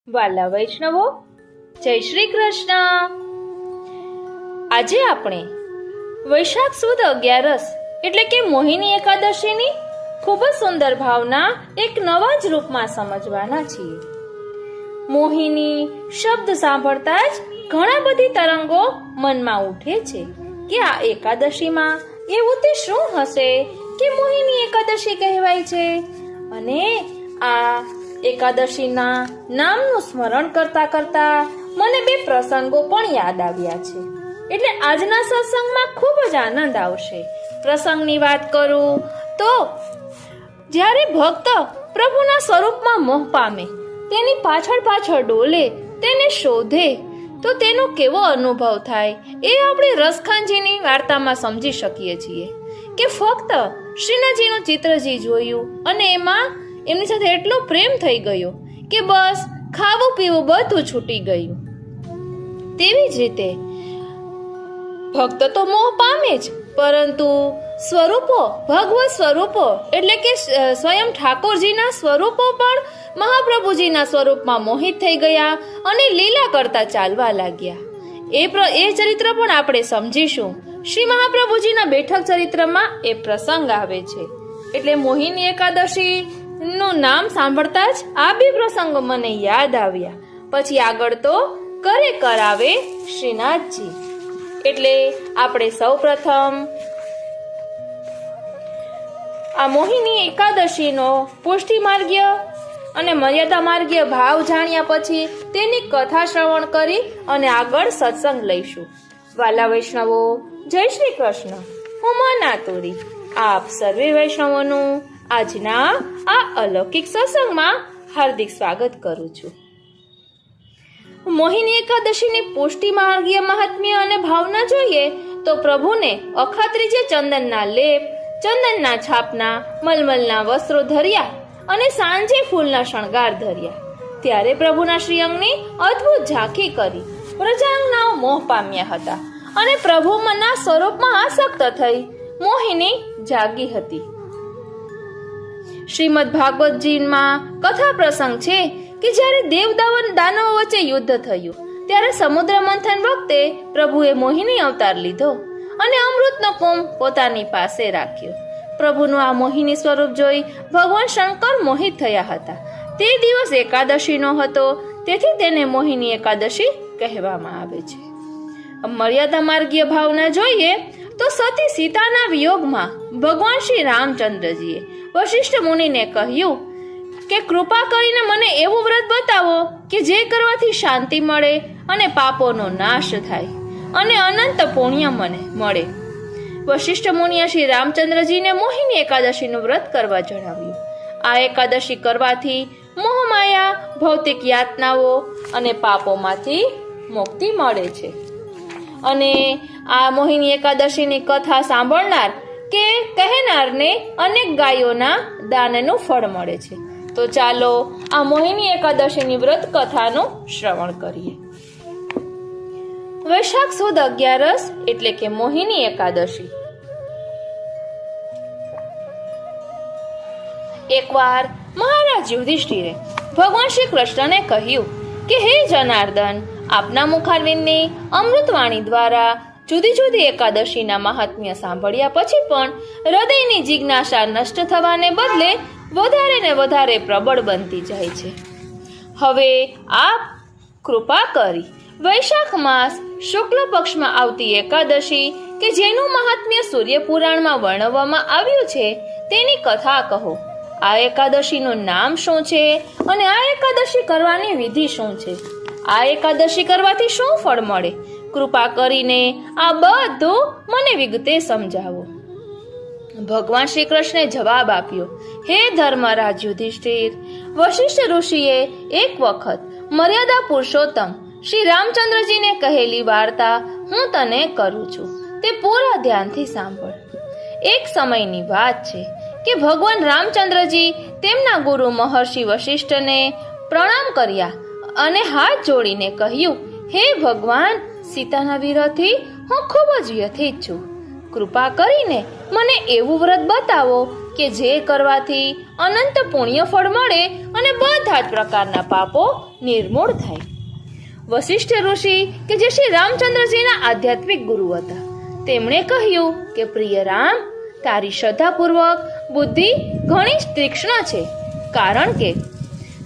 વાલા વૈષ્ણવો, જય શ્રી કૃષ્ણ। આજે આપણે વૈશાખ સુદ 11 એટલે કે મોહિની એકાદશીની ખૂબ જ સુંદર ભાવના એક નવા જ રૂપમાં સમજવાના છીએ। મોહિની શબ્દ સાંભળતા જ ઘણા બધી તરંગો મનમાં ઉઠે છે કે આ એકાદશીમાં એવું તે શું હશે કે મોહિની એકાદશી કહેવાય છે। અને આ એકાદશીના નામનું સ્મરણ કરતા કરતા મને બે પ્રસંગો પણ યાદ આવ્યા છે, એટલે આજના સત્સંગમાં ખૂબ જ આનંદ આવશે। પ્રસંગની વાત કરું તો જ્યારે ભક્ત પ્રભુના સ્વરૂપમાં મોહ પામે, તેની પાછળ પાછળ ડોલે, તેને શોધે તો તેનો કેવો અનુભવ થાય એ આપણે રસખાનજીની વાર્તામાં સમજી શકીએ છીએ કે ફક્ત શ્રીનાથજીનું ચિત્રજી જોયું અને એમાં એમની સાથે એટલો પ્રેમ થઈ ગયો કે બસ ખાવું પીવું બધું છૂટી ગયું। તેવી જ રીતે ભક્ત તો મોહ પામે જ, પરંતુ સ્વરૂપો, ભગવત સ્વરૂપો એટલે કે સ્વયં ઠાકોરજીના સ્વરૂપો પણ મહાપ્રભુજીના સ્વરૂપમાં મોહિત થઈ ગયા અને લીલા કરતા ચાલવા લાગ્યા। એ ચરિત્ર પણ આપણે સમજીશું। શ્રી મહાપ્રભુજીના બેઠક ચરિત્રમાં એ પ્રસંગ આવે છે, એટલે મોહિની એકાદશી નું નામ સાંભળતા જ આ બે પ્રસંગો મને યાદ આવ્યા। પછી આગળ તો કરે કરાવે શ્રીનાથજી। એટલે આપણે સૌપ્રથમ આ મોહિની એકાદશીનો પુષ્ટિ માર્ગીય અને મર્યાદા માર્ગીય ભાવ જાણ્યા પછી તેની કથા શ્રવણ કરી અને આગળ સત્સંગ લઈશું। વાલા વૈષ્ણવો, જય શ્રી કૃષ્ણ। હું મનાતુરી આપ સર્વે વૈષ્ણવોનું આજના આ અલૌકિક સત્સંગમાં હાર્દિક સ્વાગત કરું છું। મોહિની એકાદશીની પુષ્ટિ માર્ગીય મહાત્મ્ય અને ભાવના જોઈએ તો પ્રભુને અખાત્રીજે ચંદનના લેપ, ચંદનના છાપના, મલમલના વસ્ત્રો ધર્યા અને સાંજે ફૂલના શણગાર ધર્યા, ત્યારે પ્રભુના શ્રીઅંગની અદ્ભુત ઝાંખી કરી પ્રજાંગનાઓ મોહ પામ્યા હતા અને પ્રભુના સ્વરૂપમાં આસક્ત થઈ મોહિની જાગી હતી। શ્રીમદ ભાગવતજીમાં કથા પ્રસંગ છે કે જ્યારે દેવ દાનવો વચ્ચે યુદ્ધ થયું ત્યારે સમુદ્ર મંથન વખતે પ્રભુએ મોહિની અવતાર લીધો અને અમૃતનો કુંભ પોતાની પાસે રાખ્યો। પ્રભુનું આ મોહિની સ્વરૂપ જોઈ ભગવાન શંકર મોહિત થયા હતા। તે દિવસ એકાદશીનો હતો, તેથી તેને મોહિની એકાદશી કહેવામાં આવે છે। મર્યાદા માર્ગીય ભાવના જોઈએ તો સતી સીતાના વિયોગમાં ભગવાન શ્રી રામચંદ્રજીએ વશિષ્ઠ મુનિને કહ્યું કે કૃપા કરીને મને એવું વ્રત બતાવો કે જે કરવાથી શાંતિ મળે અને પાપોનો નાશ થાય અને અનંત પુણ્ય મને મળે। વશિષ્ઠ મુનિએ શ્રી રામચંદ્રજીને મોહિની એકાદશીનું વ્રત કરવા જણાવ્યું। આ એકાદશી કરવાથી મોહમાયા, ભૌતિક યાતનાઓ અને પાપોમાંથી મુક્તિ મળે છે અને આ મોહિની એકાદશીની કથા સાંભળનાર કે કહેનારને અનેક ગાયોના દાનનું ફળ મળે છે। તો ચાલો આ મોહિની એકાદશીની વ્રત કથાનું શ્રવણ કરીએ। વૈશાખ સુદ 11 એટલે કે મોહિની એકાદશી। એકવાર મહારાજ યુધિષ્ઠિરે ભગવાન શ્રી કૃષ્ણને કહ્યું કે હે જનાર્દન, આપના મુખારવિંદની અમૃતવાણી દ્વારા જુદી જુદી એકાદશીના મહાત્મ્ય સાંભળ્યા પછી પણ હૃદયની જિજ્ઞાસા નષ્ટ થવાને બદલે વધારે ને વધારે પ્રબળ બનતી જાય છે। હવે આપ કૃપા કરી વૈશાખ માસ શુક્લ પક્ષમાં આવતી એકાદશી કે જેનું મહાત્મ્ય સૂર્ય પુરાણમાં વર્ણવવામાં આવ્યું છે તેની કથા કહો। આ એકાદશીનું નામ શું છે અને આ એકાદશી કરવાની વિધિ શું છે? આ એકાદશી કરવાથી શું ફળ મળે? કૃપા કરીને આ બધું મને વિગતે સમજાવો। ભગવાન શ્રી કૃષ્ણે જવાબ આપ્યો, હે ધર્મરાજ યુધિષ્ઠિર, વશિષ્ઠ ઋષિએ એક વખત મર્યાદા પુરુષોત્તમ શ્રી રામચંદ્રજીને કહેલી વાર્તા હું તને કરું છું, તે પૂરા ધ્યાનથી સાંભળ। એક સમયની વાત છે કે ભગવાન રામચંદ્રજી તેમના ગુરુ મહર્ષિ વશિષ્ઠને પ્રણામ કર્યા અને હાથ જોડીને કહ્યું, હે ભગવાન, સીતાના વિરહથી હું ખૂબ જ વ્યથિત છું। કૃપા કરીને મને એવું વ્રત બતાવો કે જે કરવાથી અનંત પુણ્ય ફળ મળે અને બધા જ પ્રકારના પાપો નિર્મૂળ થાય. વશિષ્ઠ ઋષિ કે જે શ્રી રામચંદ્રજીના આધ્યાત્મિક ગુરુ હતા, તેમણે કહ્યું કે પ્રિય રામ, તારી શ્રદ્ધાપૂર્વક બુદ્ધિ ઘણી જ તીક્ષ્ણ છે, કારણ કે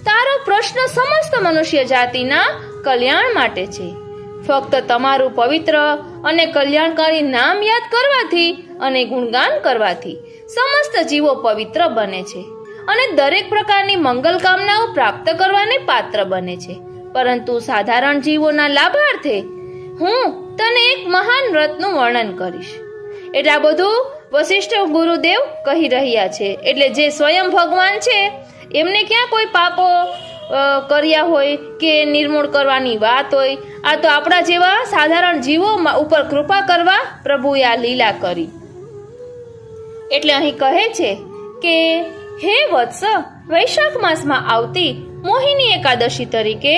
તારો પ્રશ્ન સમસ્ત મનુષ્ય જાતિના કલ્યાણ માટે છે. ફક્ત તમારું પવિત્ર અને કલ્યાણકારી નામ યાદ કરવાથી અને ગુણગાન કરવાથી સમસ્ત જીવો પવિત્ર બને છે અને દરેક પ્રકારની મંગલ કામનાઓ પ્રાપ્ત કરવાને પાત્ર બને છે. પરંતુ સાધારણ જીવોના લાભાર્થે હું તને એક મહાન વ્રતનું વર્ણન કરીશ. એટલે આ બધું વશિષ્ઠ ગુરુદેવ કહી રહ્યા છે. એટલે જે સ્વયં ભગવાન છે એમને ક્યાં કોઈ પાપો કર્યા હોય કે નિર્મૂળ કરવાની વાત હોય. આ તો આપણા જેવા સાધારણ જીવો ઉપર કૃપા કરવા પ્રભુએ આ લીલા કરી. એટલે અહીં કહે છે કે હે વત્સ, વૈશાખ માસમાં આવતી મોહિની એકાદશી તરીકે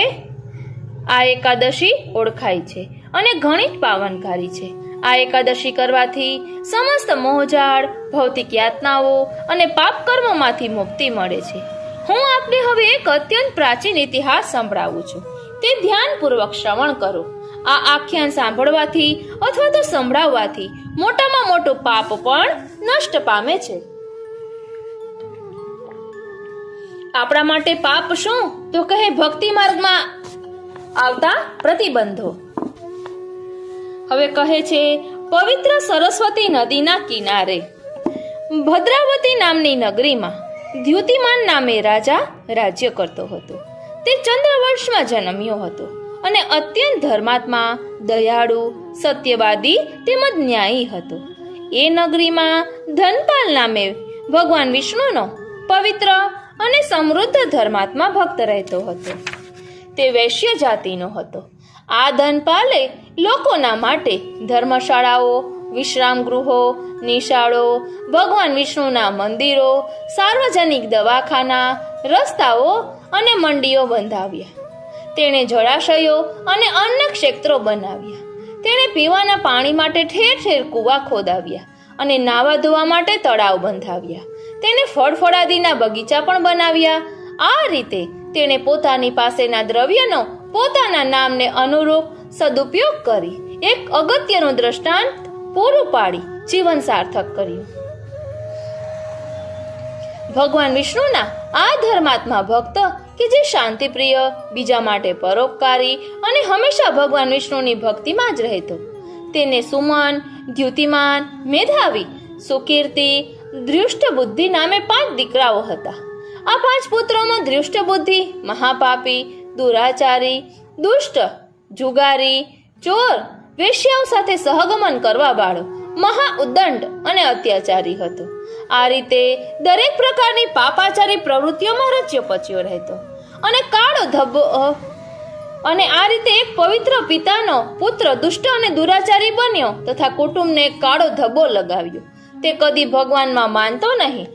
આ એકાદશી ઓળખાય છે અને ઘણી જ પાવનકારી છે. આ એકાદશી કરવાથી સમસ્ત મોહજાળ, ભૌતિક યાતનાઓ અને પાપ કર્મોમાંથી મુક્તિ મળે છે. હું આપને હવે એક અત્યંત પ્રાચીન ઇતિહાસ સંભળાવું છું, તે ધ્યાનપૂર્વક શ્રવણ કરો. આ આખ્યાન સાંભળવાથી અથવા તો સંભળાવવાથી મોટામાં મોટું પાપ પણ નષ્ટ પામે છે. આપણા માટે પાપ શું? તો કહે ભક્તિ માર્ગમાં આવતા પ્રતિબંધો. હવે કહે છે, પવિત્ર સરસ્વતી નદીના કિનારે ભદ્રાવતી નામની નગરીમાં દ્યુતિમાન નામે રાજા રાજ્ય કરતો હતો. તે ચંદ્રવંશમાં જન્મ્યો હતો અને અત્યંત ધર્માત્મા, દયાળુ, સત્યવાદી તેમજ ન્યાયી હતો. એ નગરીમાં ધનપાલ નામે ભગવાન વિષ્ણુનો પવિત્ર અને સમૃદ્ધ ધર્માત્મા ભક્ત રહેતો હતો. તે વૈશ્ય જાતિનો હતો. આ ધનપાલે લોકોના માટે ધર્મશાળાઓ, વિશ્રામ ગૃહો, નિશાળો, ભગવાન વિષ્ણુના મંદિરો, સાર્વજનિક દવાખાના, રસ્તાઓ અને મંડીઓ બંધાવ્યા. તેણે જળાશયો અને અન્ય ક્ષેત્રો બનાવ્યા. તેણે પીવાના પાણી માટે ઠેર ઠેર કૂવા ખોદાવ્યા અને નાવા ધોવા માટે તળાવ બંધાવ્યા. તેણે ફળફળાદીના બગીચા પણ બનાવ્યા. આ રીતે તેણે પોતાની પાસેના દ્રવ્યનો પોતાના નામને અનુરૂપ સદુપયોગ કરી એક અગત્યનું દ્રષ્ટાંત પૂરું પાડી જીવન સાર્થક કર્યું. ભગવાન વિષ્ણુના આ ધર્માત્મા ભક્ત કે જે શાંતિપ્રિય, બીજા માટે પરોપકારી અને હંમેશા ભગવાન વિષ્ણુની ભક્તિમાં જ રહેતો, તેને સુમન, દ્યુતિમાન, મેધાવી, સુકીર્તિ, દૃષ્ટ બુદ્ધિ નામે 5 દીકરાઓ હતા. આ 5 પુત્રોમાં દૃષ્ટ બુદ્ધિ મહાપાપી, દુરાચારી, દુષ્ટ, જુગારી, ચોર, વેશ્યાઓ સાથે સહગમન કરવા વાળો, મહા ઉદ્દંડ અને અત્યાચારી હતો. આ રીતે દરેક પ્રકારની પાપાચારી પ્રવૃત્તિઓમાં રચ્યો પચ્યો રહેતો અને કાળો ધબ્બો અને આ રીતે એક પવિત્ર પિતાનો પુત્ર દુષ્ટ અને દુરાચારી બન્યો તથા કુટુંબને એક કાળો ધબ્બો લગાવ્યો. તે કદી ભગવાનમાં માનતો નહીં,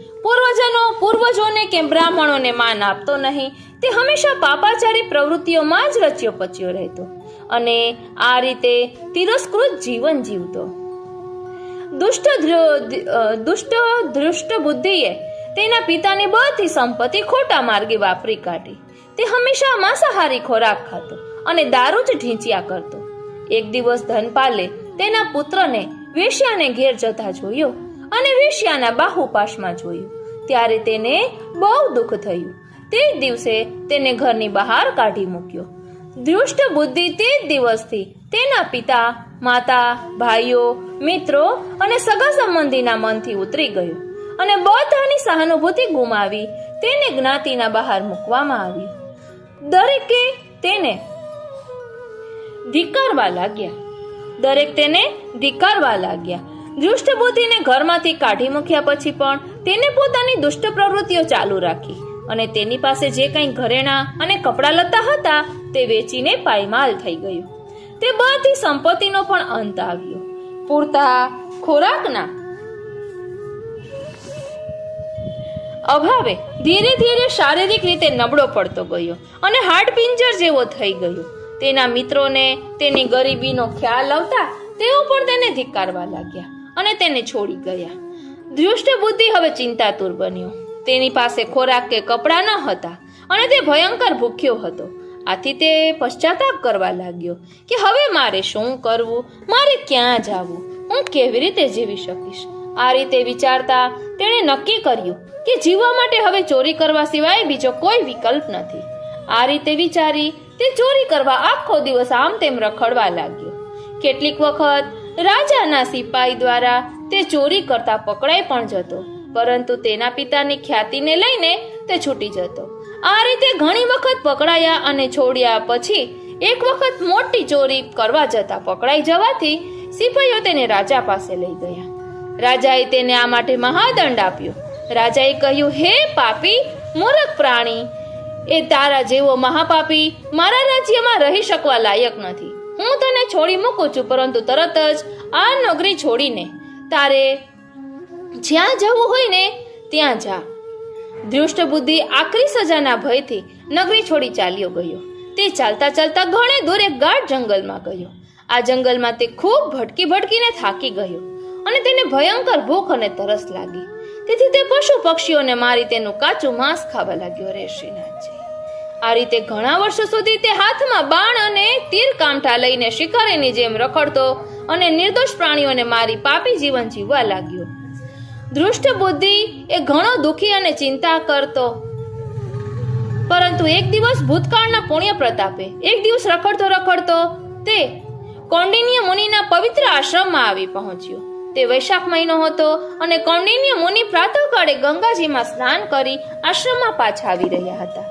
પૂર્વજોને કે બ્રાહ્મણોને માન આપતો નહીં. તે હંમેશા પાપાચારી પ્રવૃત્તિઓમાં જ રચ્યો પચ્યો રહેતો અને આ રીતે તિરસ્કૃત જીવન જીવતો. દુષ્ટ દૃષ્ટ બુદ્ધિએ તેના પિતાની બધી સંપત્તિ ખોટા માર્ગે વાપરી કાઢી. તે હંમેશા માંસાહારી ખોરાક ખાતો અને દારૂ જ ઢીંચ્યા કરતો. એક દિવસ ધનપાલે તેના પુત્રને વેશ્યાને ઘેર જતા જોયો અને વેશ્યાના બાહુપાશમાં જોયું. ત્યારે તેને બહુ દુઃખ થયું. તે જ દિવસે તેને ઘરની બહાર કાઢી મૂક્યો. દૃષ્ટ બુદ્ધિ તે જ દિવસથી તેના પિતા, માતા, ભાઈઓ, મિત્રો અને સગા સંબંધીના મનથી ઉતરી ગયો અને બધાની સહાનુભૂતિ ગુમાવી તેને જ્ઞાતિના બહાર મૂકવામાં આવ્યો. દરેકે તેને ધિક્કારવા લાગ્યા. દુષ્ટ બુદ્ધિને ઘરમાંથી કાઢી મૂક્યા પછી પણ તેને પોતાની દુષ્ટ પ્રવૃત્તિઓ ચાલુ રાખી અને તેની પાસે જે કંઈ ઘરેણાં અને કપડાં લત્તા હતા તે વેચીને પાયમાલ થઈ ગયો. તે બધી સંપત્તિનો પણ અંત આવ્યો. પૂરતા ખોરાકના અભાવે ધીરે ધીરે શારીરિક રીતે નબળો પડતો ગયો અને હાડપિંજર જેવો થઈ ગયો. તેના મિત્રોને તેની ગરીબીનો ખ્યાલ આવતા તેઓ પણ તેને ધિક્કારવા લાગ્યા અને તેને છોડી ગયા. દૃષ્ટ બુદ્ધિ હવે ચિંતાતુર બન્યો. તેની પાસે ખોરાક કે કપડાં ન હતા અને તે ભયંકર ભૂખ્યો હતો. આથી તે પશ્ચાતાપ કરવા લાગ્યો કે હવે મારે શું કરવું, મારે ક્યાં જવું, હું કેવી રીતે જીવી શકીશ. આ રીતે વિચારતા તેણે નક્કી કર્યું કે જીવવા માટે હવે ચોરી કરવા સિવાય બીજો કોઈ વિકલ્પ નથી. આ રીતે વિચારી તે ચોરી કરવા આખો દિવસ આમ તેમ રખડવા લાગ્યો. કેટલીક વખત રાજાના સિપાઈ દ્વારા તે ચોરી કરતા પકડાઈ પણ જતો, પરંતુ તેના પિતાની ખ્યાતિને લઈને તે છૂટી જતો. આ રીતે ઘણી વખત પકડાયા અને છોડ્યા પછી એક વખત મોટી ચોરી કરવા જતા પકડાઈ જવાથી સિપાઈઓ તેને રાજા પાસે લઈ ગયા. રાજાએ તેને આ માટે મહાદંડ આપ્યો. રાજાએ કહ્યું, હે પાપી મૂર્ખ પ્રાણી, એ તારા જેવો મહાપાપી મારા રાજ્યમાં રહી શકવા લાયક નથી. હું તને છોડી મૂકું છું, પરંતુ તરત જ આ નગરી છોડીને તારે જ્યાં જવું હોય ને ત્યાં જા. દૃષ્ટ બુદ્ધિ આકરી સજાના ભયથી નગરી છોડી ચાલ્યો ગયો. તે ચાલતા ચાલતા ઘણે દૂર એક ગાઢ જંગલમાં ગયો. આ જંગલમાં તે ખૂબ ભટકીને થાકી ગયો અને તેને ભયંકર ભૂખ અને તરસ લાગી. તેથી તે પશુ પક્ષીઓને મારી તેનું કાચું માંસ ખાવા લાગ્યો. રે શ્રીનાથજી, આ રીતે ઘણા વર્ષો સુધી તે હાથમાં બાણ અને તીર કામઠા લઈને શિકારીની જેમ રખડતો અને નિર્દોષ પ્રાણીઓને મારી પાપી જીવન જીવવા લાગ્યો. દૃષ્ટ બુદ્ધિ એ ઘણો દુઃખી અને ચિંતા કરતો, પરંતુ એક દિવસ ભૂતકાળના પુણ્ય પ્રતાપે એક દિવસ રખડતો તે કૌંડિન્ય મુનિના પવિત્ર આશ્રમમાં આવી પહોંચ્યો. તે વૈશાખ મહિનો હતો અને કૌંડિન્ય મુનિ પ્રાતઃકાળે ગંગાજીમાં સ્નાન કરી આશ્રમમાં પાછા આવી રહ્યા હતા.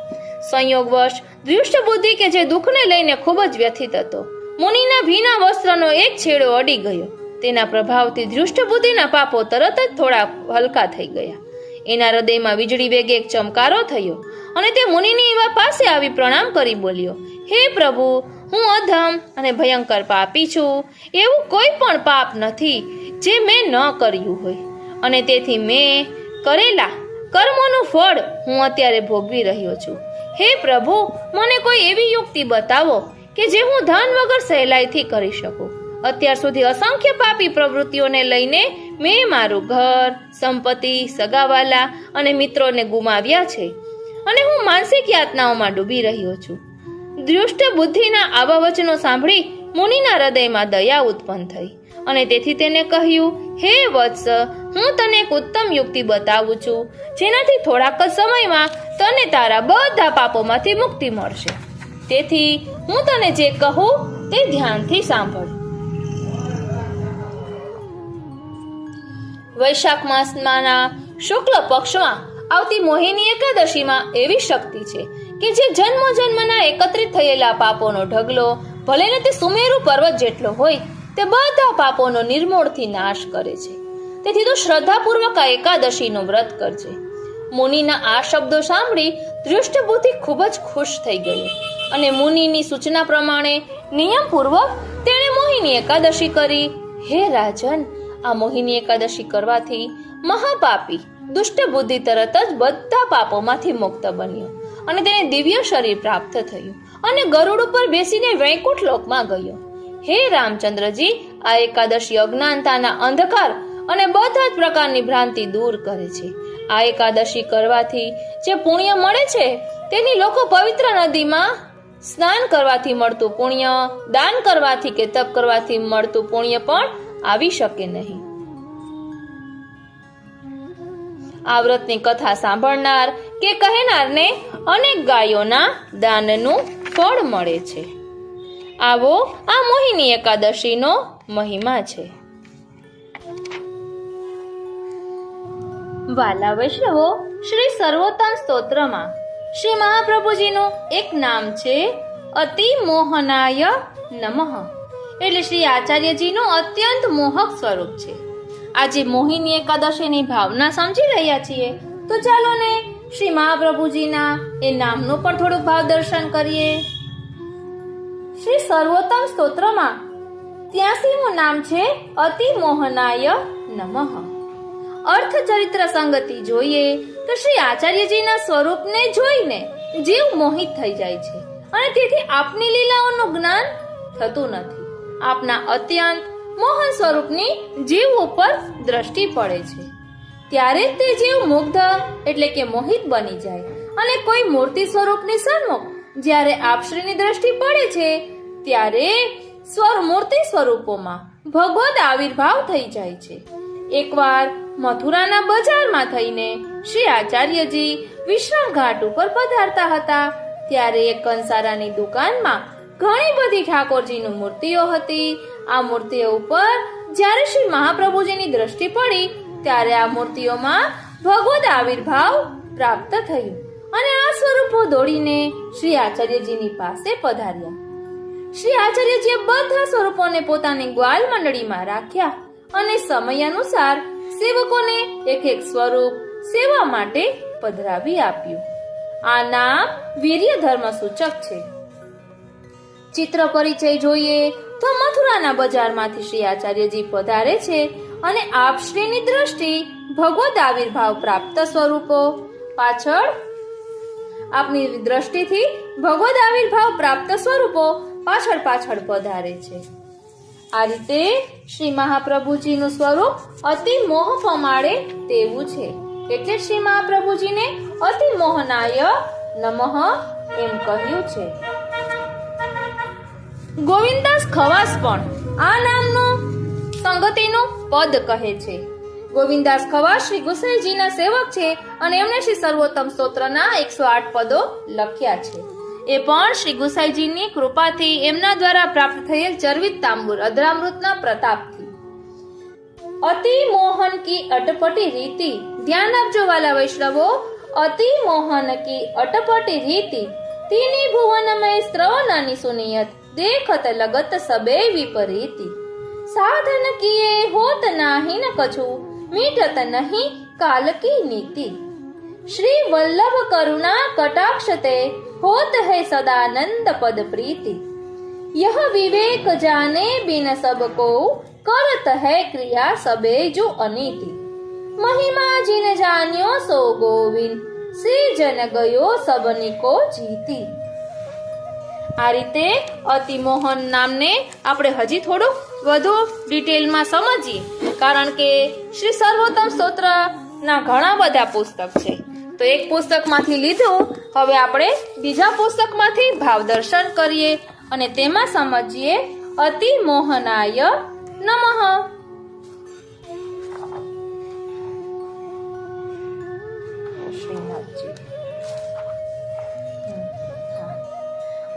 સંયોગવશ દૃષ્ટ બુદ્ધિ કે જે દુઃખને લઈને ખૂબ જ વ્યથિત હતો, મુનિના ભીના વસ્ત્રનો એક છેડો અડી ગયો. તેના પ્રભાવથી દૃષ્ટ બુદ્ધિના પાપો તરત જ થોડા હલકા થઈ ગયા. એના હૃદયમાં વીજળી વેગે એક ચમકારો થયો અને તે મુનિની પાસે આવી પ્રણામ કરી બોલ્યો, હે પ્રભુ, હું અધમ અને ભયંકર પાપી છું. એવું કોઈ પણ પાપ નથી જે મેં ન કર્યું હોય, અને તેથી મેં કરેલા કર્મોનું ફળ હું અત્યારે ભોગવી રહ્યો છું. હે પ્રભુ, મને કોઈ એવી યુક્તિ બતાવો કે જે હું ધન વગર સહેલાઈથી કરી શકું. અત્યાર સુધી અસંખ્ય પાપી પ્રવૃત્તિઓને લઈને મેં મારું ઘર, સંપત્તિ, સગાવાલા અને મિત્રોને ગુમાવ્યા છે અને હું માનસિક યાતનાઓમાં ડૂબી રહ્યો છું. દૃષ્ટ બુદ્ધિના આવા વચનો સાંભળી મુનિના હૃદયમાં દયા ઉત્પન્ન થઈ અને તેથી તેને કહ્યું, હે વત્સ, હું તને એક ઉત્તમ યુક્તિ બતાવું છું, જેનાથી થોડાક જ સમયમાં તને તારા બધા પાપોમાંથી મુક્તિ મળશે. તેથી હું તને જે કહું તે ધ્યાનથી સાંભળ. વૈશાખ માસના શુક્લ પક્ષમાં આવતી મોહિની એકાદશીમાં એવી શક્તિ છે કે જે જન્મના એકત્રિત થયેલા પાપોનો ઢગલો, ભલે ને તે સુમેરુ પર્વત જેટલો હોય, તે બધા પાપોનો નિર્મૂળથી નાશ કરે છે. તેથી તું શ્રદ્ધાપૂર્વક આ એકાદશીનું વ્રત કરજે. મુનિના આ શબ્દો સાંભળી દૃષ્ટ બુદ્ધિ ખૂબ જ ખુશ થઈ ગયો અને મુનિની સૂચના પ્રમાણે નિયમપૂર્વક તેણે મોહિની એકાદશી કરી. હે રાજન, આ મોહિની એકાદશી કરવાથી મહાપાપી દુષ્ટ બુદ્ધિ તરત જ બધા પાપોમાંથી મુક્ત બન્યો અને તેને દિવ્ય શરીર પ્રાપ્ત થયું અને ગરુડ ઉપર બેસીને વૈકુંઠ લોકમાં ગયો. હે રામચંદ્રજી, આ એકાદશી અજ્ઞાનતાના અંધકાર અને બધા જ પ્રકારની ભ્રાંતિ દૂર કરે છે. આ એકાદશી કરવાથી જે પુણ્ય મળે છે તેની લોકો પવિત્ર નદીમાં સ્નાન કરવાથી મળતું પુણ્ય, દાન કરવાથી કે તપ કરવાથી મળતું પુણ્ય પણ આવી શકે નહીં. આ વ્રતની કથા સાંભળનાર કે કહેનારને અનેક ગાયોના દાનનું ફળ મળે છે. આવો આ મોહિની એકાદશીનો મહિમા છે. વાલા વૈષ્ણવો, શ્રી સર્વોત્તમ સ્તોત્રમાં શ્રી મહાપ્રભુજીનું એક નામ છે અતિ મોહનાય નમઃ, એટલે શ્રી આચાર્યજીનું અત્યંત મોહક સ્વરૂપ છે. આજે મોહિની એકાદશીની ભાવના સમજી રહ્યા છીએ, તો ચાલો ને શ્રી મહાપ્રભુજીના એ નામનું પણ થોડું ભાવ દર્શન કરીએ. શ્રી સર્વોત્તમ સ્તોત્રમાં 83મું નામ છે અતિ મોહનાય નમઃ. અર્થ ચરિત્ર સંગતિ જોઈએ તો શ્રી આચાર્યજીના સ્વરૂપને જોઈને જીવ મોહિત થઈ જાય છે અને તેથી આપની લીલાઓનું જ્ઞાન થતું નથી. આપના અત્યંત મોહન સ્વરૂપની જીવ ઉપર દ્રષ્ટિ પડે છે. ત્યારે જ તે જીવ મુગ્ધ એટલે કે મોહિત બની જાય અને કોઈ મૂર્તિ સ્વરૂપની સન્મુખ જ્યારે આપશ્રીની દ્રષ્ટિ પડે છે ત્યારે મૂર્તિ સ્વરૂપોમાં ભગવદ આવિર્ભાવ થઈ જાય છે. એકવાર મથુરાના બજારમાં થઈને શ્રી આચાર્યજી વિશ્રામ ઘાટ ઉપર પધારતા હતા. ત્યારે એક કંસારાની દુકાનમાં ઘણી બધી ઠાકોરજીની મૂર્તિઓ હતી. આ મૂર્તિઓ ઉપર જ્યારે શ્રી મહાપ્રભુજીની દ્રષ્ટિ પડી ત્યારે આ મૂર્તિઓમાં ભગવદ આવિર્ભાવ પ્રાપ્ત થયું અને આ સ્વરૂપો દોડીને શ્રી આચાર્યજીની પાસે પધાર્યા. શ્રી આચાર્યજીએ બધા સ્વરૂપોને પોતાની ગ્વાલ મંડળીમાં રાખ્યા અને સમય અનુસાર સેવકોને એક એક સ્વરૂપ સેવા માટે પધરાવી આપ્યું. આ નામ વીર્ય ધર્મ સૂચક છે. ચિત્ર પરિચય જોઈએ તો મથુરાના બજારમાંથી શ્રી આચાર્યજી પધારે છે અને આપશ્રીની દ્રષ્ટિ ભગવદ આવિર્ભાવ પ્રાપ્ત સ્વરૂપો પાછળ આપની દ્રષ્ટિથી ભગવદ આવિર્ભાવ પ્રાપ્ત સ્વરૂપો પાછળ પાછળ પધારે છે. આ રીતે શ્રી મહાપ્રભુજીનું સ્વરૂપ અતિ મોહ પમાડે તેવું છે. એટલે શ્રી મહાપ્રભુજીને અતિ મોહનાય નમઃ એમ કહ્યું છે. ગોવિંદાસ ખવાસ પણ આ નામનું સંગતિનું પદ કહે છે. ગોવિંદાસ ખવાસ શ્રી ગુસાઈજીના સેવક છે અને એમણે શ્રી સર્વોત્તમ સ્તોત્રના 108 પદો લખ્યા છે. એ પણ શ્રી ગુસાઈજીની કૃપાથી એમના દ્વારા પ્રાપ્ત થયેલ ચર્વિત તાંબુર અધરામૃતના પ્રતાપથી. અતિ મોહન કી અટપટી રીતિ, ધ્યાન આપજો વાલા વૈષ્ણવો, અતિ મોહન કી અટપટી રીતિ તીની ભુવન મેં સ્ત્રવનાની સુનિયત દેખત લગત સબે વિપરીતિ. સાધન કિએ હોત નાહી ન કછુ મીટત નહીં કાલ કી નીતિ. શ્રી વલ્લભ કરુણા કટાક્ષતે होत है सदानंद पद प्रीति. यह विवेक जाने बिन सबको करत है क्रिया सबे जो अनीति. महिमा जिन जान्यो सो गोविंद श्री जन गयो सबनी को जीती. આ રીતે અતિમોહન નામને આપણે હજી થોડું વધુ ડિટેલમાં સમજીએ, કારણ કે શ્રી સર્વોત્તમ સ્તોત્રના ઘણા બધા પુસ્તક છે. તો એક પુસ્તકમાંથી લીધું, હવે આપણે બીજા પુસ્તકમાંથી ભાવ દર્શન કરીએ અને તેમાં સમજીએ અતિ મોહનાય નમઃ.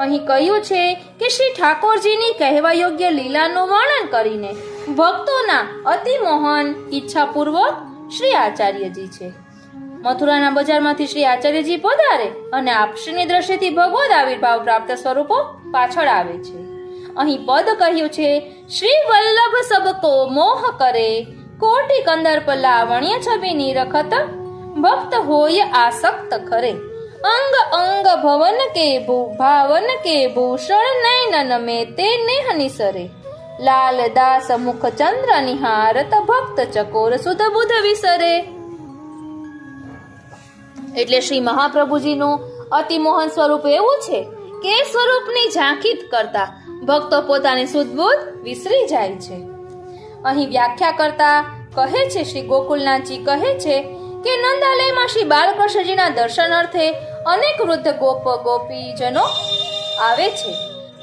અહીં કહ્યું છે કે શ્રી ઠાકોરજીની કહેવા યોગ્ય લીલાનું વર્ણન કરીને ભક્તોના અતિ મોહન ઈચ્છાપૂર્વક શ્રી આચાર્યજી છે. મથુરાના બજારમાંથી શ્રી આચાર્યજી પધારે અને આપશ્રીની દ્રષ્ટિથી ભગવદ આવિર્ભાવ પ્રાપ્ત સ્વરૂપો પાછળ આવે છે. અહીં પદ કહ્યું છે, શ્રી વલ્લભ સબકો મોહ કરે, કોટી કંદર્પ લાવણ્ય છબી નિરખત, ભક્ત હોય આસક્ત ખરે, અંગ અંગ ભવન કે ભાવન કે ભૂષણ નયનન મેં તે નેહ નિસરે, લાલ દાસ મુખ ચંદ્ર નિહારત, ભક્ત ચકોર સુધ બુધ વિસરે. એટલે શ્રી મહાપ્રભુજીનું અતિમોહન સ્વરૂપ એવું છે કે સ્વરૂપની ઝાંખી કરતા ભક્તો પોતાની સુધબુધ વિસરી જાય છે. અહીં વ્યાખ્યા કરતા કહે છે, શ્રી ગોકુલનાથજી કહે છે કે નંદાલયમાં શ્રી બાલકૃષ્ણજીના દર્શન અર્થે અનેક વૃદ્ધ ગોપ ગોપીજનો આવે છે.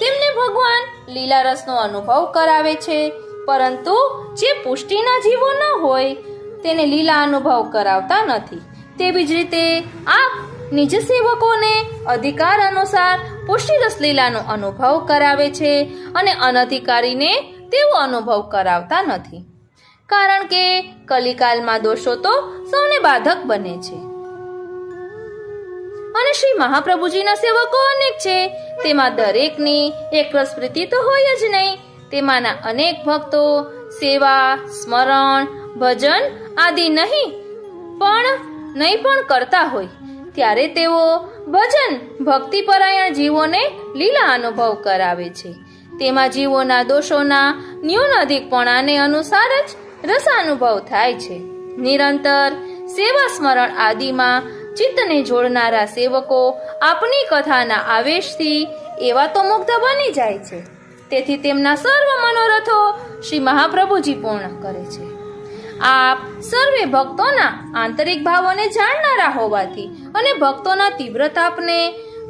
તેમને ભગવાન લીલા રસનો અનુભવ કરાવે છે, પરંતુ જે પુષ્ટિના જીવો ન હોય તેને લીલા અનુભવ કરાવતા નથી. તેવી જ રીતે આપ નિજ સેવકોને અધિકાર અનુસાર પુષ્ટિ રસ લીલાનો અનુભવ કરાવે છે અને અનધિકારીને તેવો અનુભવ કરાવતા નથી, કારણ કે કલિકાલમાં દોષો તો સૌને બાધક બને છે. અને શ્રી મહાપ્રભુજીના સેવકો અનેક છે, તેમાં દરેકની એક રસ પ્રીતિ તો હોય જ નહીં. તેમાંના અનેક ભક્તો સેવા, સ્મરણ, ભજન આદિ નહીં પણ કરતા હોય, ત્યારે તેઓ ભજન ભક્તિપરાયણ જીવોને લીલા અનુભવ કરાવે છે. તેમાં જીવોના દોષોના ન્યૂન અધિકપણાને અનુસાર જ રસાનુભવ થાય છે. નિરંતર સેવા સ્મરણ આદિમાં ચિત્તને જોડનારા સેવકો આપની કથાના આવેશથી એવા તો મુગ્ધ બની જાય છે. તેથી તેમના સર્વ મનોરથો શ્રી મહાપ્રભુજી પૂર્ણ કરે છે. આપ સર્વે ભક્તોના આંતરિક ભાવોને જાણનારા હોવાથી અને ભક્તોના તીવ્ર તાપને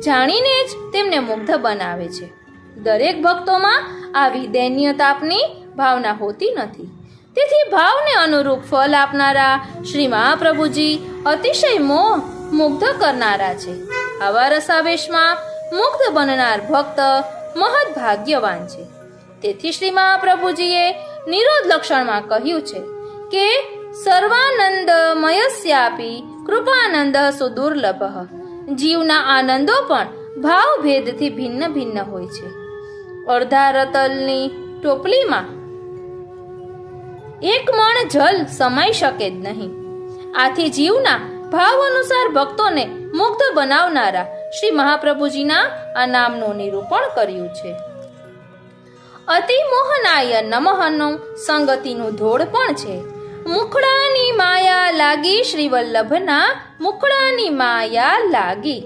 જાણીને જ તેમને મુગ્ધ બનાવે છે. દરેક ભક્તોમાં આવી દૈન્ય તાપની ભાવના હોતી નથી. તેથી ભાવને અનુરૂપ ફળ આપનારા શ્રી મહાપ્રભુજી અતિશય મુગ્ધ કરનારા છે. આવા રસાવેશમાં મુગ્ધ બનનાર ભક્ત મહદ ભાગ્યવાન છે. તેથી શ્રી મહાપ્રભુજીએ નિરોધ લક્ષણમાં કહ્યું છે કે સર્વાનંદમયસ્યાપી કૃપાનંદ સુદુર્લભ. જીવના આનંદો પણ ભાવ ભેદથી ભિન્ન ભિન્ન હોય છે. અડધા રતલની ટોપલીમાં એક મણ જલ સમાઈ શકે જ નહીં. આથી જીવના ભાવ અનુસાર ભક્તોને મુગ્ધ બનાવનારા શ્રી મહાપ્રભુજીના આ નામનું નિરૂપણ કર્યું છે. અતિ મોહનાય નમઃનો સંગતિનું ધોળ પણ છે. મુખડાની માયા લાગી શ્રી વલ્લભના મુખડાની માયા લાગી.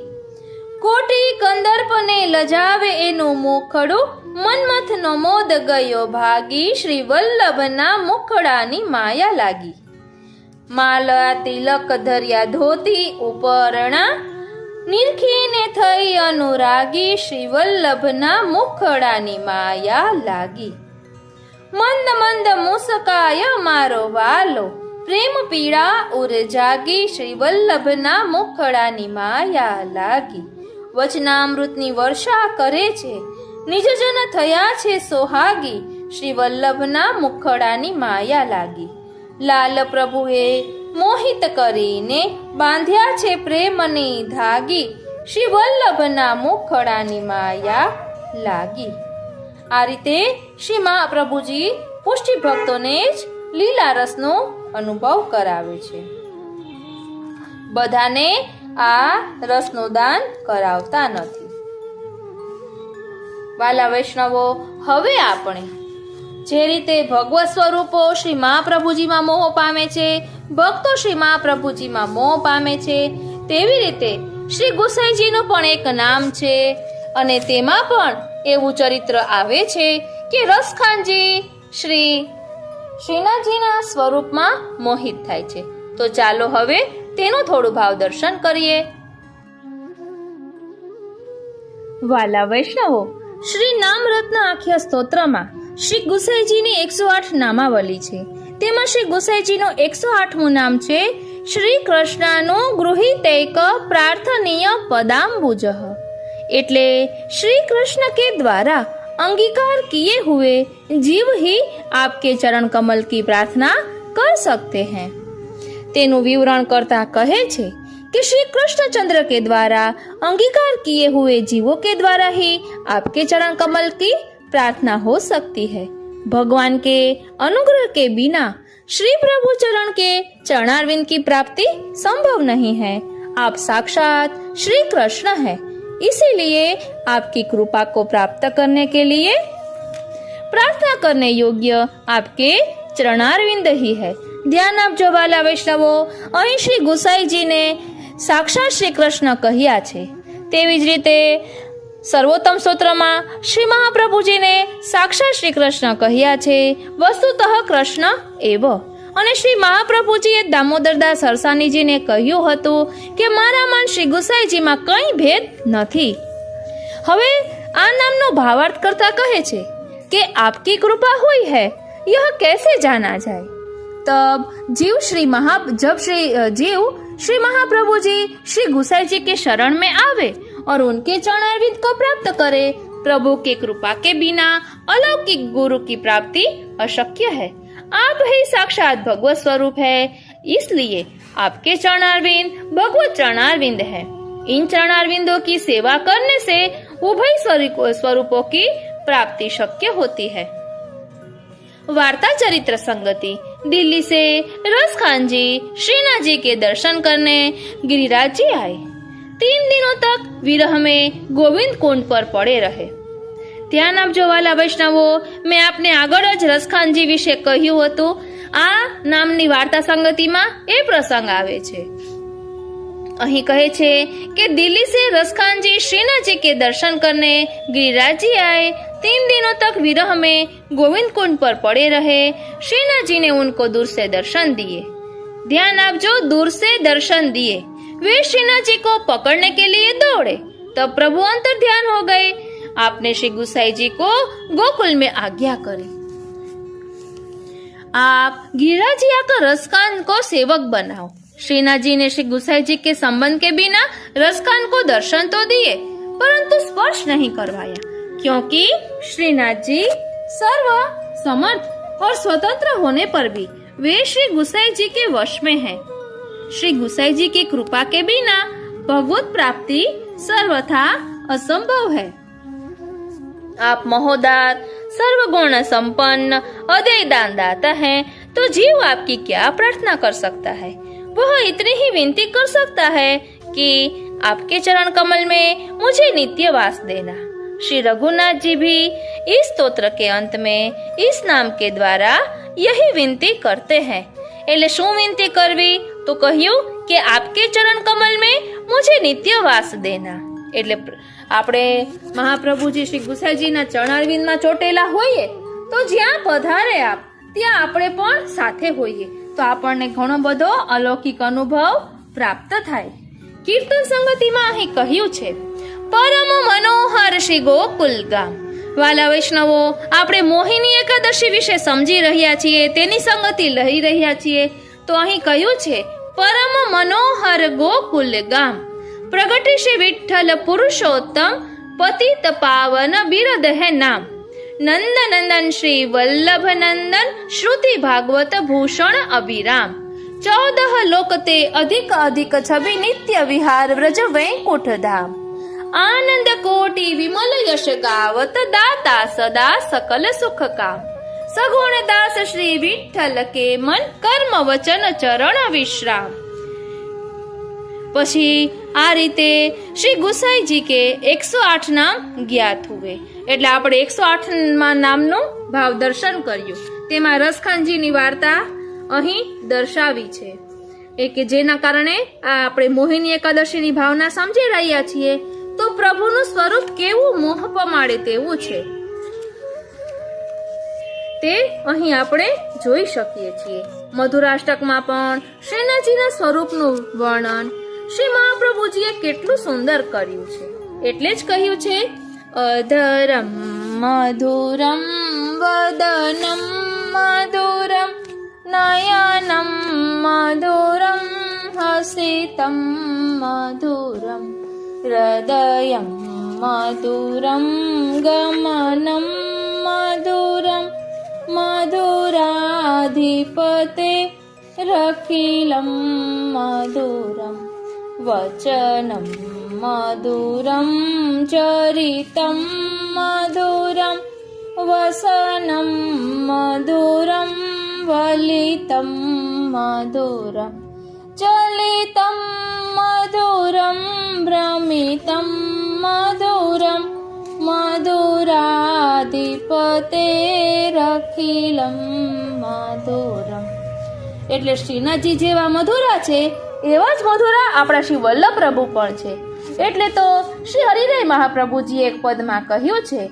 કોટી કંદર્પને લજાવે એનું મુખડું મન્મથનો મોદ ગયો ભાગી શ્રી વલ્લભના મુખડાની માયા લાગી. માલા તિલક ધર્યા ધોતી ઉપરણા નિરખીને થઈ અનુરાગી શ્રી વલ્લભના મુખડાની માયા લાગી. મંદ મંદ મુસકાય મારો વાલો પ્રેમ પીડા ઉર જાગી શ્રી વલ્લભના મુખડાની માયા લાગી. વચનામૃતની વર્ષા કરે છે નિજજન થયા છે સોહાગી શ્રી વલ્લભના મુખડાની માયા લાગી. લાલ પ્રભુએ મોહિત કરીને બાંધ્યા છે પ્રેમની ધાગી શ્રી વલ્લભના મુખડાની માયા લાગી. આ રીતે શ્રી મહાપ્રભુજી પુષ્ટિ ભક્તોને જ લીલા રસનો અનુભવ કરાવે છે. બધાને આ રસનું દાન કરાવતા નથી. વાલા વૈષ્ણવો, હવે આપણે જે રીતે ભગવત સ્વરૂપો શ્રી મહાપ્રભુજીમાં મોહ પામે છે, ભક્તો શ્રી મહાપ્રભુજીમાં મોહ પામે છે, તેવી રીતે શ્રી ગુસાઈજીનું પણ એક નામ છે અને તેમાં પણ એવું ચરિત્ર આવે છે કે રસખાનજી શ્રી શ્રીનાથજીના સ્વરૂપમાં મોહિત થાય છે. તો ચાલો હવે તેનું થોડું ભાવ દર્શન કરીએ. વાલા વૈષ્ણવો, શ્રી નામ રત્ન આખ્યા સ્તોત્રમાં શ્રી ગુસાઈજીની 108 નામાવલી છે. તેમાં શ્રી ગુસાઈજીનું 108મું નામ છે શ્રી કૃષ્ણનું ગૃહિતૈક પ્રાર્થનીય પદામ્બુજ. એટલે શ્રી કૃષ્ણ के द्वारा अंगीकार किए हुए जीव ही आपके चरण कमल की प्रार्थना कर सकते हैं. तेनु विवरण करता कहे छे कि श्री कृष्णचंद्र के द्वारा अंगीकार किए हुए जीवों के द्वारा ही आपके चरण कमल की प्रार्थना हो सकती है. भगवान के अनुग्रह के बिना श्री प्रभु चरण के चरणारविंद की प्राप्ति संभव नहीं है. आप साक्षात श्री कृष्ण हैं. इसीलिए आपकी कृपा को प्राप्त करने के लिए प्रार्थना करने योग्य आपके चरणारविंद ही है. ધ્યાન આપજો વાલા વૈષ્ણવો, અહીં શ્રી ગુસાઈજીને સાક્ષાત શ્રી કૃષ્ણ કહ્યા છે. તેવી જ રીતે સર્વોત્તમ સ્તોત્રમાં શ્રી મહાપ્રભુજીને સાક્ષાત શ્રી કૃષ્ણ કહ્યા છે. વસ્તુતઃ કૃષ્ણ એવ. અને શ્રી મહાપ્રભુજીએ દામોદરદાસ હરસાનીજીને કહ્યું હતું કે મારામાં શ્રી ગુસાઈજીમાં કંઈ ભેદ નથી. હવે આ નામનો ભાવાર્થ કરતા કહે છે કે આપકી કૃપા हुई है यह कैसे जाना जाए. तब जीव श्री महाप्रभु जी श्री गुसाई जी के शरण में आवे और उनके चरणारविंद को प्राप्त करे. प्रभु के कृपा के बिना अलौकिक गुरु की प्राप्ति अशक्य है. आप ही साक्षात भगवत स्वरूप है, इसलिए आपके चरणारविंद भगवत चरणारविंद है. इन चरणारविंदों की सेवा करने से उभय स्वरूपों की प्राप्ति शक्य होती है. वार्ता चरित्र संगति. दिल्ली से रसखान जी श्रीनाथ जी के दर्शन करने गिरिराज जी आए. 3 दिनों तक विरह में गोविंद कुंड पर पड़े रहे. ધ્યાન આપજો વાલા વૈષ્ણવો, મેં આપને આગળ જ રસખાનજી વિશે કહ્યું હતું. આ નામની વાર્તા સંગતિમાં એ પ્રસંગ આવે છે. અહીં કહે છે કે દિલ્હી से रसखान जी श्रीनाथ जी के दर्शन करने गिरिराज जी आए 3 दिनों तक विरह में गोविंद कुंड पर पड़े रहे। श्रीनाथ जी ने उनको दूर से दर्शन दिए। ध्यान आप जो दूर से दर्शन दिए, वे श्रीनाथ जी को पकड़ने के लिए दौड़े, तब प्रभु अंतर ध्यान हो गए। आपने श्री गुसाई जी को गोकुल में आज्ञा करी, आप गिरिराज जी आकर रसकान को सेवक बनाओ। श्रीनाथ जी ने श्री गुसाई जी के संबंध के बिना रसकान को दर्शन तो दिए, परंतु स्पर्श नहीं करवाया, क्योंकि श्रीनाथ जी सर्व समर्थ और स्वतंत्र होने पर भी वे श्री गुसाई जी के वश में हैं। श्री गुसाई जी की कृपा के बिना भगवत प्राप्ति सर्वथा असंभव है। आप महोदार, सर्वगुण संपन्न, अदय दान दाता हैं, तो जीव आपकी क्या प्रार्थना कर सकता है? वह इतनी ही विनती कर सकता है कि आपके चरण कमल में मुझे नित्य वास देना। श्री रघुनाथ जी भी इस स्तोत्र के अंत में इस नाम के द्वारा यही विनती करते हैं। એટલે શું વિનંતી કરવી? તો કહ્યું કે આપકે ચરણ કમલ में मुझे नित्य वास देना। એટલે આપણે મહાપ્રભુજી શ્રી ગુસાઈજીના ચરણારવિંદમાં ચોટેલા હોઈએ તો જ્યાં પધારે આપ ત્યાં આપણે પણ સાથે હોઈએ તો આપણને ઘણો બધો અલૌકિક અનુભવ પ્રાપ્ત થાય। કીર્તન સંગતિમાં અહીં કહ્યું છે, પરમ મનોહર શ્રી ગોકુલ ગામ। વાલા વૈષ્ણવો, આપણે મોહિની એકાદશી વિશે સમજી રહ્યા છીએ, તેની સંગતિ લઈ રહ્યા છીએ, તો અહીં કહ્યું છે પરમ મનોહર ગોકુલ ગામ। પ્રગટે શ્રી વિઠ્ઠલ પુરુષોત્તમ, પતિત પાવન બિરદ હે નામ। नंद नंदन श्री वल्लभ नंदन, श्रुति भागवत भूषण अभिराम। 14 लोकते अधिक अधिक छवि, नित्य विहार व्रज वैकुंठ धाम। आनंद कोटि विमल यश गावत, दाता सदा सकल सुख काम। सगुण दास श्री विठ्ठल के मन, कर्म वचन चरण विश्राम। પછી આ રીતે શ્રી ગુસાઈજી કે 108 નામ જ્ઞાત હુએ। એટલે આપણે 108 નામનું ભાવ દર્શન કર્યું, તેમાં રસખાનજીની વાર્તા અહીં દર્શાવી છે એ કે જેના કારણે આ આપણે મોહિની એકાદશીની ભાવના સમજી રહ્યા છીએ તો પ્રભુનું સ્વરૂપ કેવું મોહ પમાડે તેવું છે તે અહીં આપણે જોઈ શકીએ છીએ। મધુરાષ્ટકમાં પણ શ્રીનાથજીના સ્વરૂપનું વર્ણન શ્રી મહાપ્રભુજીએ કેટલું સુંદર કર્યું છે। એટલે જ કહ્યું છે, અધરમ મધુરમ વદનમ મધુરમ નયનમ મધુરમ હસિતમ મધુરમ હૃદયમ મધુરમ ગમનમ મધુરમ મધુરાધિપતે રખિલમ મધુરમ वचनं मधुरं चरितं मधुरं वसनं मधुरं वलितं मधुरं चलितं मधुरं भ्रमितं मधुरं मधुराधिपतेरखिलं मधुरं। એટલે શ્રીનાથજી જેવા મધુરા છે એવા જ મધુરા આપણા શ્રી વલ્લભ પ્રભુ પણ છે। એટલે તો શ્રી હરિરાય મહાપ્રભુજીએ એક પદમાં કહ્યું છે,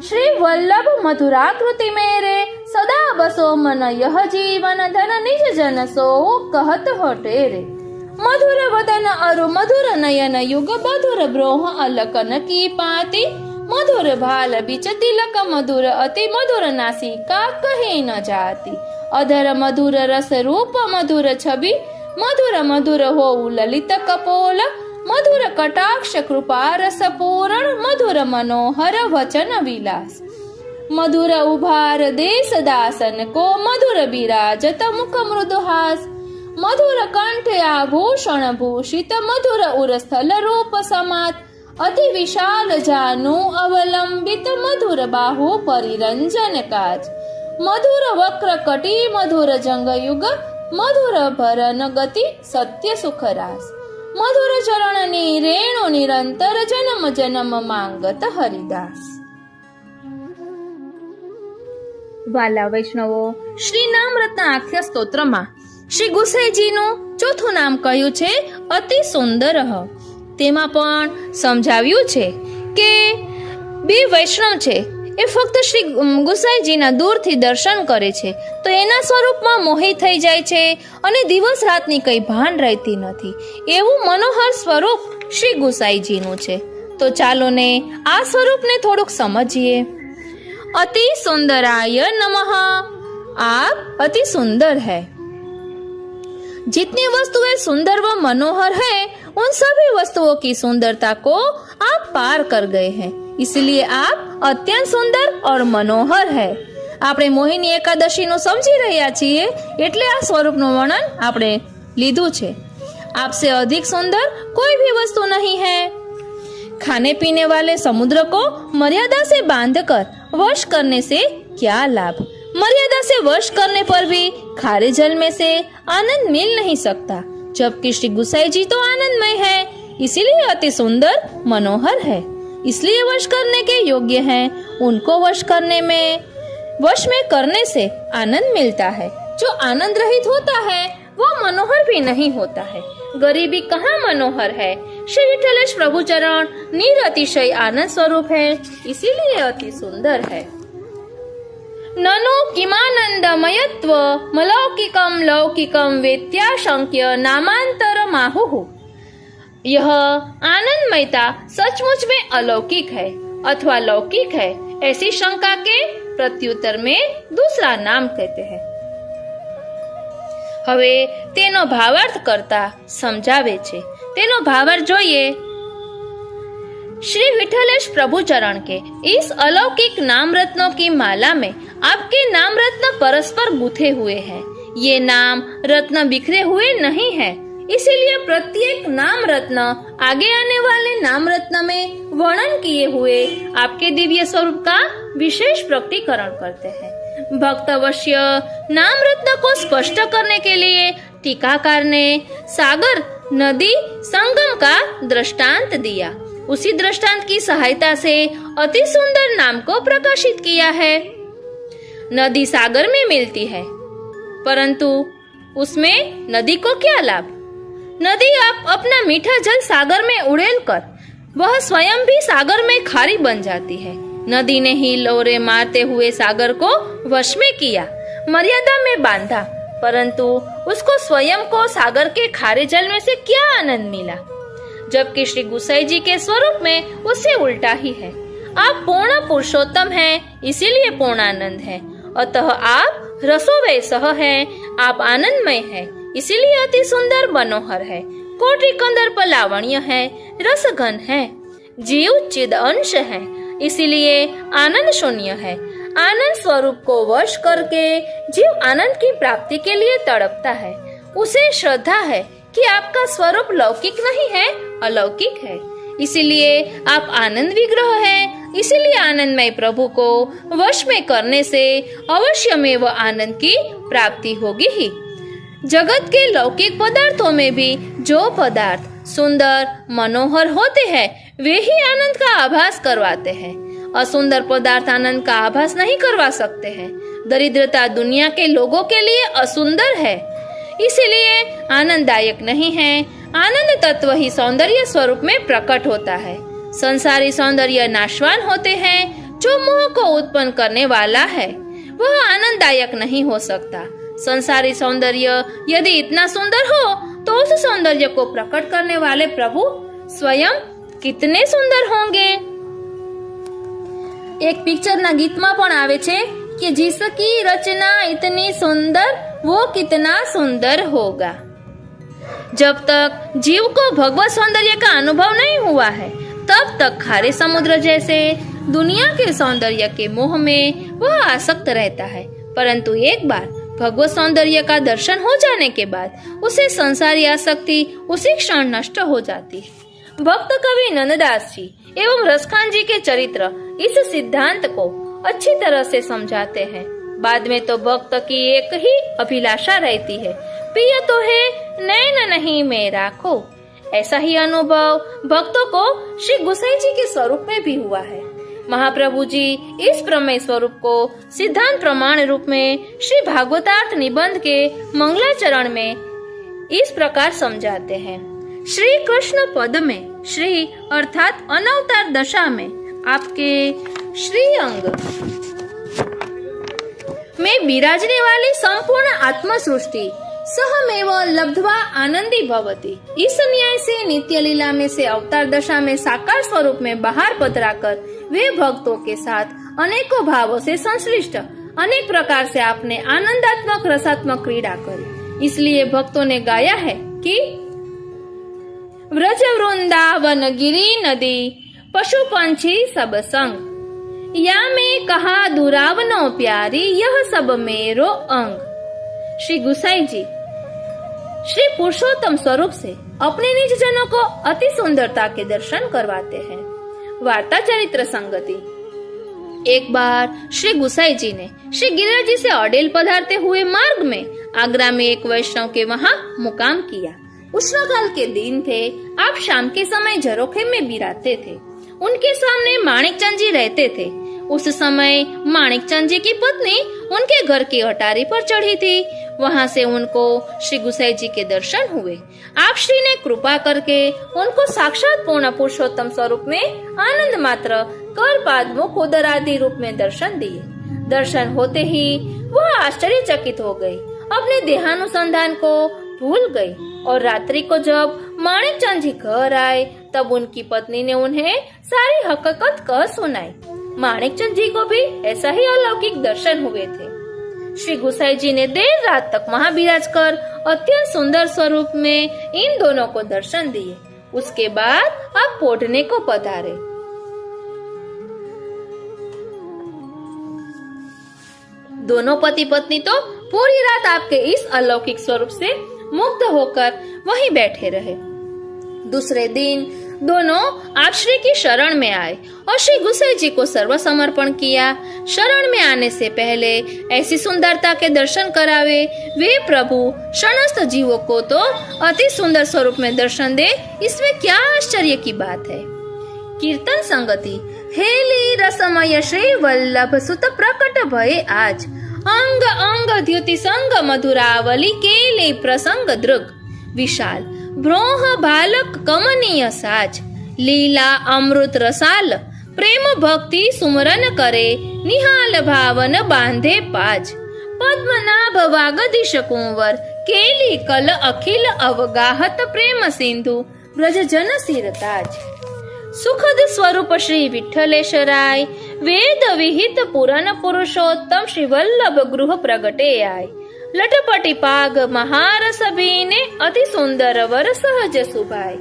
શ્રી વલ્લભ મધુરાકૃતિ મેરે સદા બસો મન यह जीवन धन निज जन सो कहत हटे रे। मधुर वदन अरु मधुर नयन युग मधुर ब्रोह अलकन की पाती। मधुर भाल बिच तिलक मधुर अति मधुर नासिका कहे न जाती। अधर मधुर रस रूप मधुर छवि मधुर मधुर हो ललित कपोल। मधुर कटाक्ष कृपा रस पूर्ण मधुर मनोहर वचन विलास। मधुर उभार देश दासन को मधुर विराजत मुख मृदुहास। मधुर कंठ आभूषण भूषित मधुर उरस्थल रूप समात। अति विशाल जानु अवलंबित मधुर बाहु परिरंजन काज। मधुर वक्र कटी मधुर जंग युग मधुर भरन गति सत्य सुख रास। मधुर चरण रेणु निरंतर जन्म जन्म मांगत हरिदास। વાલા વૈષ્ણવો, શ્રી નામ રત્ન આખ્ય સ્તોત્રમાં શ્રી ગુસાઈજીનું ચોથું નામ કહ્યું છે અતિ સુંદર। તેમાં પણ સમજાવ્યું છે કે બે વૈષ્ણવ છે, એ ફક્ત શ્રી ગુસાઈજીના દૂરથી દર્શન કરે છે તો એના સ્વરૂપમાં મોહિત થઈ જાય છે અને દિવસ રાતની કઈ ભાન રહેતી નથી. એવું મનોહર સ્વરૂપ શ્રી ગુસાઈજીનું છે. તો ચાલો ને આ સ્વરૂપને થોડુંક સમજીએ. अति सुंदराय नमः. आप अति सुंदर है. जितनी वस्तुएं सुंदर व मनोहर है उन सभी वस्तुओं की सुंदरता को आप पार कर गए हैं, इसलिए आप अत्यंत सुंदर और मनोहर है. આપણે મોહિની એકાદશીનું સમજી રહ્યા છીએ એટલે આ સ્વરૂપનું વર્ણન આપણે લીધું છે. आपसे अधिक सुंदर कोई भी वस्तु नहीं है. खाने पीने वाले समुद्र को मर्यादा से बांधकर वश करने से क्या लाभ. मर्यादा से वश करने पर भी खारे जल में से आनंद मिल नहीं सकता, जबकि श्री गुसाई जी तो आनंदमय है, इसीलिए अति सुंदर मनोहर है, इसलिए वश करने के योग्य हैं. उनको वश में करने से आनंद मिलता है. जो आनंद रहित होता है वो मनोहर भी नहीं होता है. गरीबी कहाँ मनोहर है. श्री विठलेश प्रभु चरण निरतिशय आनंद स्वरूप है, इसीलिए अति सुंदर है. ननु किमानंदमयत्व मलौकिकम लौकिकम वेत्याशंक्य नामांतर माहुः. यह आनंदमयता सचमुच में अलौकिक है अथवा लौकिक है, ऐसी शंका के प्रत्युत्तर में दूसरा नाम कहते हैं. હવે તેનો ભાવાર્થ કરતા સમજાવે છે. તેનો ભાવાર્થ જોઈએ. श्री विठलेश प्रभु चरण के इस अलौकिक नाम रत्नों की माला में आपके नाम रत्न परस्पर गुथे हुए हैं. ये नाम रत्न बिखरे हुए नहीं है, इसीलिए प्रत्येक नाम रत्न आगे आने वाले नाम रत्न में वर्णन किए हुए आपके दिव्य स्वरूप का विशेष प्रकटीकरण करते हैं. भक्त अवश्य नाम रत्न को स्पष्ट करने के लिए टीकाकार ने सागर नदी संगम का दृष्टांत दिया. उसी दृष्टांत की सहायता से अति सुंदर नाम को प्रकाशित किया है. नदी सागर में मिलती है, परंतु उसमें नदी को क्या लाभ. नदी आप अपना मीठा जल सागर में उड़ेल कर वह स्वयं भी सागर में खारी बन जाती है. नदी ने ही लहरें मारते हुए सागर को वश में किया, मर्यादा में बांधा, परंतु उसको स्वयं को सागर के खारे जल में से क्या आनंद मिला. जबकि श्री गुसाई जी के स्वरूप में उससे उल्टा ही है. आप पूर्ण पुरुषोत्तम हैं, इसीलिए पूर्ण आनंद है. अतः आप रसोवय सह हैं, आप आनंदमय है, इसीलिए अति सुंदर मनोहर है. कोटि कंदर्प लावण्य है, रसघन है, जीव चिद अंश है, इसीलिए आनंद शून्य है. आनंद स्वरूप को वश करके जीव आनंद की प्राप्ति के लिए तड़पता है. उसे श्रद्धा है कि आपका स्वरूप लौकिक नहीं है, अलौकिक है, इसीलिए आप आनंद विग्रह हैं. इसीलिए आनंदमय प्रभु को वश में करने से अवश्य में वह आनंद की प्राप्ति होगी ही. जगत के लौकिक पदार्थों में भी जो पदार्थ सुंदर मनोहर होते हैं वे ही आनंद का आभास करवाते हैं. असुंदर पदार्थ आनंद का आभास नहीं करवा सकते हैं. दरिद्रता दुनिया के लोगों के लिए असुंदर है, इसलिए आनंददायक नहीं है. आनंद तत्व ही सौंदर्य स्वरूप में प्रकट होता है. संसारी सौंदर्य नाशवान होते हैं. जो मोह को उत्पन्न करने वाला है वह आनंददायक नहीं हो सकता. संसारी सौंदर्य यदि इतना सुंदर हो तो उस सौंदर्य को प्रकट करने वाले प्रभु स्वयं कितने सुंदर होंगे. एक पिक्चर ना गीत में पण आवे छे कि जिसकी रचना इतनी सुंदर वो कितना सुंदर होगा. जब तक जीव को भगवत सौंदर्य का अनुभव नहीं हुआ है तब तक खारे समुद्र जैसे दुनिया के सौंदर्य के मोह में वह आसक्त रहता है. परंतु एक बार भगवत सौंदर्य का दर्शन हो जाने के बाद उसे संसारी आसक्ति उसी क्षण नष्ट हो जाती है. भक्त कवि नंददास जी एवं रसखान जी के चरित्र इस सिद्धांत को अच्छी तरह से समझाते हैं. बाद में तो भक्त की एक ही अभिलाषा रहती है, पिय तो है नैन नहीं मैं राखो. ऐसा ही अनुभव भक्तों को श्री गुसाई जी के स्वरूप में भी हुआ है. महाप्रभु जी इस प्रमेय स्वरूप को सिद्धांत प्रमाण रूप में श्री भागवतार्थ निबंध के मंगलाचरण में इस प्रकार समझाते हैं. श्री कृष्ण पद में श्री अर्थात अनवतार दशा में आपके श्री अंग में बिराजने वाली संपूर्ण आत्म सृष्टि सहमेव लब्ध्वा आनंदी भवती। इस न्याय से नित्य लीला में से अवतार दशा में साकार स्वरूप में बाहर पधरा कर वे भक्तों के साथ अनेकों भावों से संश्लिष्ट अनेक प्रकार से आपने आनंदात्मक रसात्मक क्रीड़ा करी। इसलिए भक्तों ने गाया है कि व्रज वृंदावन गिरी नदी पशु पंछी सब संग, या में कहा दुरावनो प्यारी यह सब मेरो अंग। श्री गुसाई जी श्री पुरुषोत्तम स्वरूप से अपने निज जनों को अति सुंदरता के दर्शन करवाते हैं। वार्ता चरित्र संगति। एक बार श्री गुसाई जी ने श्री गिरिराज जी से अडेल पधारते हुए मार्ग में आगरा में एक वैष्णव के वहां मुकाम किया। उष्णकाल के दिन थे। आप शाम के समय झरोखे में बिराते थे। उनके सामने माणिकचंद जी रहते थे। उस समय माणिकचंद जी की पत्नी उनके घर की अटारी पर चढ़ी थी। वहां से उनको श्री गुसाई जी के दर्शन हुए। आप श्री ने कृपा करके उनको साक्षात पूर्ण पुरुषोत्तम स्वरूप में आनंद मात्र कर पाद मुख उदर आदि रूप में दर्शन दिए। दर्शन होते ही वह आश्चर्यचकित हो गई, अपने देहानुसंधान को भूल गई और रात्रि को जब माणिकचंद जी घर आए तब उनकी पत्नी ने उन्हें सारी हकीकत कह सुनाई। माणिकचंद जी को भी ऐसा ही अलौकिक दर्शन हुए थे। श्री गुसाई जी ने देर रात तक वहां विराज कर अत्यंत सुंदर स्वरूप में इन दोनों को दर्शन दिए। उसके बाद आप पोढ़ने को पधारे। दोनों पति पत्नी तो पूरी रात आपके इस अलौकिक स्वरूप से मुग्ध होकर वहीं बैठे रहे। दूसरे दिन दोनों आप श्री की शरण में आए और श्री गुसाई जी को सर्व समर्पण किया। शरण में आने से पहले ऐसी सुंदरता के दर्शन करावे वे प्रभु शरणस्थ जीवों को तो अति सुंदर स्वरूप में दर्शन दे, इसमें क्या आश्चर्य की बात है। कीर्तन संगति। हेली रसमय श्री वल्लभ सुत प्रकट भये आज, अंग अंग द्युति संग मधुरावली केली प्रसंग दृग, विशाल ब्रोह बालक कमनीय साज, लीला अमृत रसाल, प्रेम भक्ति सुमरन करे, निहाल भावन बांधे पाज, पद्मनाभ वागधीश कुंवर, केली कल अखिल अवगाहत प्रेम सिंधु, ब्रज जन सिरताज। सुखद स्वरूप श्री विठ्ठलेश्वराय, वेद विहित पुराण पुरुषोत्तम श्री वल्लभ गृह प्रगटे आय, लटपटी पाग महारस बीने अति सुंदर वर सहज सुभाय,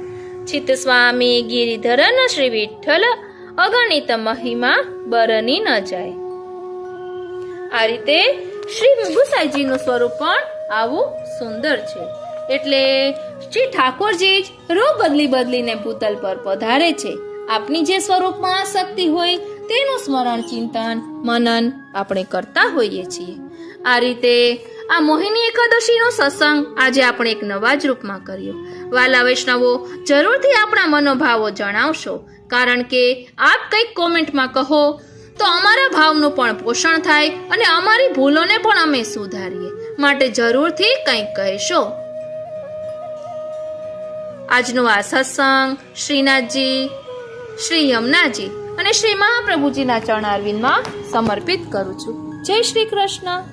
चित स्वामी गिरिधरन श्री विठ्ठल, અગણિત મહિમા બરની ન જાય। આ રીતે શ્રી ગુસાઈજીનું સ્વરૂપ પણ આવું સુંદર છે। એટલે શ્રી ઠાકોરજી જ રૂપ બદલી બદલીને ભૂતલ પર પધારે છે। આપની જે સ્વરૂપમાં આસક્તિ હોય તેનું સ્મરણ ચિંતન મનન આપણે કરતા હોઈએ છીએ। આ રીતે આ મોહિની એકાદશીનો સત્સંગ આજે આપણે એક નવા જ રૂપમાં કર્યો। વાલા વૈષ્ણવો, જરૂરથી આપણા મનોભાવો જણાવશો, કારણ કે આપ કંઈક કોમેન્ટમાં કહો તો અમારા ભાવનું પણ પોષણ થાય અને અમારી ભૂલોને પણ અમે સુધારીએ, માટે જરૂરથી કંઈક કહેશો। આજનો આ સત્સંગ શ્રીનાથજી, શ્રી યમુનાજી અને શ્રી મહાપ્રભુજીના ચરણારવિંદમાં સમર્પિત કરું છું। જય શ્રી કૃષ્ણ।